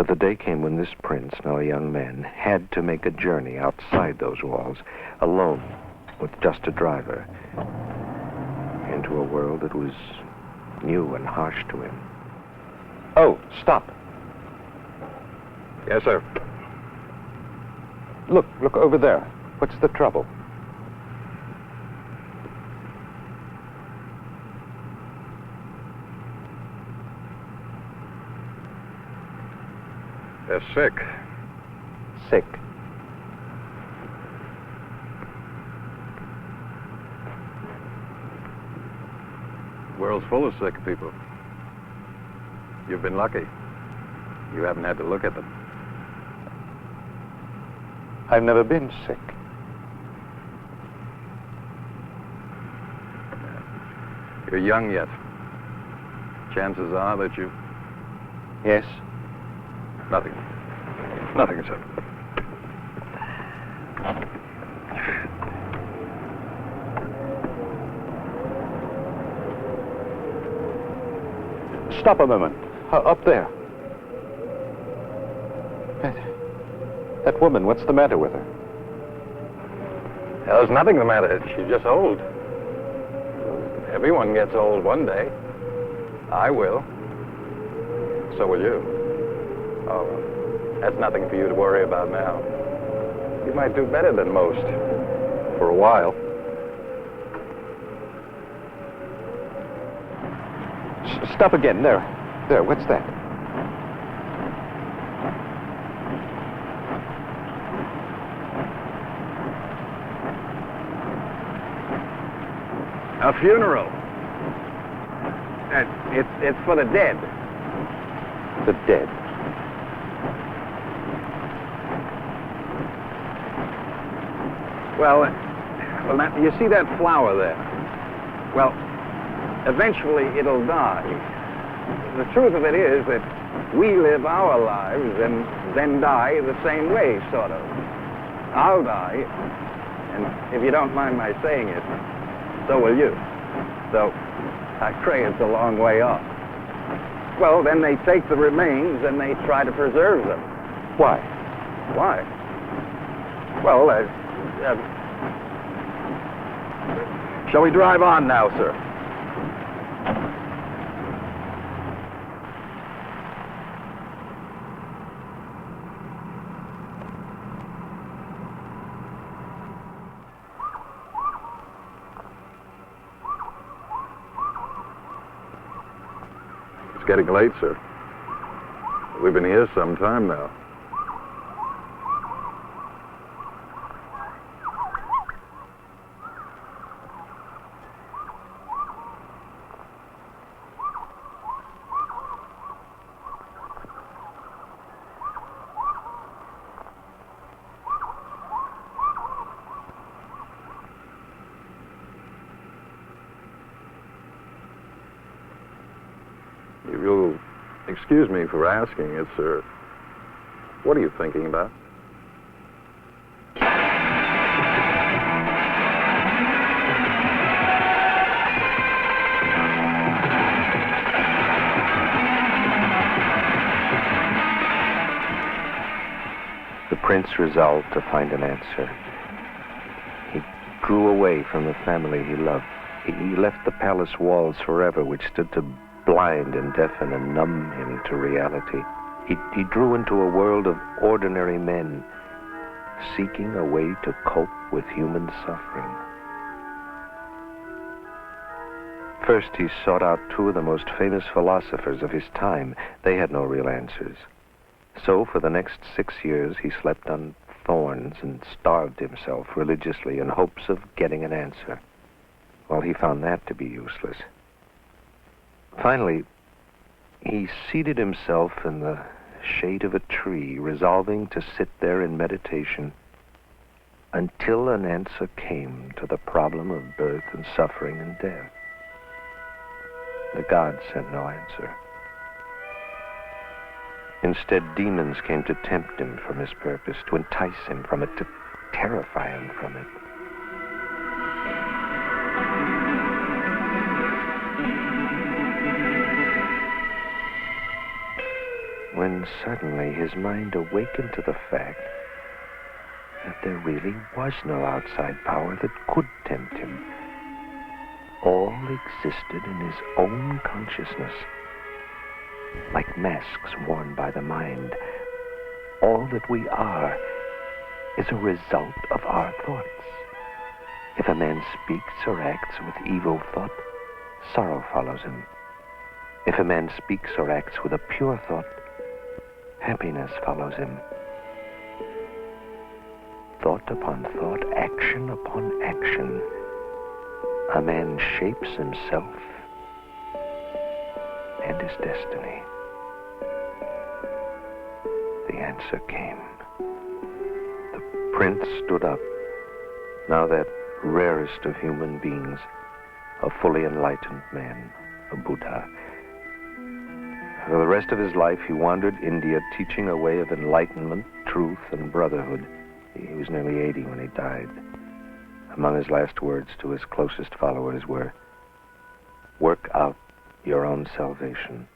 But the day came when this prince, now a young man, had to make a journey outside those walls, alone, with just a driver, into a world that was new and harsh to him. Oh, stop. Yes, sir. Look over there. What's the trouble? They're sick. Sick. The world's full of sick people. You've been lucky. You haven't had to look at them. I've never been sick. You're young yet. Chances are that you... Yes? Nothing. Nothing, sir. Stop a moment. Up there. That woman, what's the matter with her? There's nothing the matter. She's just old. Everyone gets old one day. I will. So will you. Oh, that's nothing for you to worry about now. You might do better than most. For a while. Stop again. There. What's that? A funeral. It's for the dead. The dead. Well, now, you see that flower there? Well, eventually it'll die. The truth of it is that we live our lives and then die the same way, sort of. I'll die, and if you don't mind my saying it, so will you. So I pray it's a long way off. Well, then they take the remains and they try to preserve them. Why? Why? Well, shall we drive on now, sir? It's getting late, sir. We've been here some time now. If you'll excuse me for asking it, sir, what are you thinking about? The prince resolved to find an answer. He drew away from the family he loved. He left the palace walls forever, which stood to blind and deafen and numb him to reality. He drew into a world of ordinary men, seeking a way to cope with human suffering. First, he sought out two of the most famous philosophers of his time. They had no real answers. So, for the next 6 years, he slept on thorns and starved himself religiously in hopes of getting an answer. Well, he found that to be useless. Finally, he seated himself in the shade of a tree, resolving to sit there in meditation until an answer came to the problem of birth and suffering and death. The gods sent no answer. Instead, demons came to tempt him from his purpose, to entice him from it, to terrify him from it. when suddenly his mind awakened to the fact that there really was no outside power that could tempt him. All existed in his own consciousness, like masks worn by the mind. All that we are is a result of our thoughts. If a man speaks or acts with evil thought, sorrow follows him. If a man speaks or acts with a pure thought, happiness follows him. Thought upon thought, action upon action, a man shapes himself and his destiny. The answer came. The prince stood up, now that rarest of human beings, a fully enlightened man, a Buddha. For the rest of his life, he wandered India, teaching a way of enlightenment, truth, and brotherhood. He was nearly 80 when he died. Among his last words to his closest followers were, "Work out your own salvation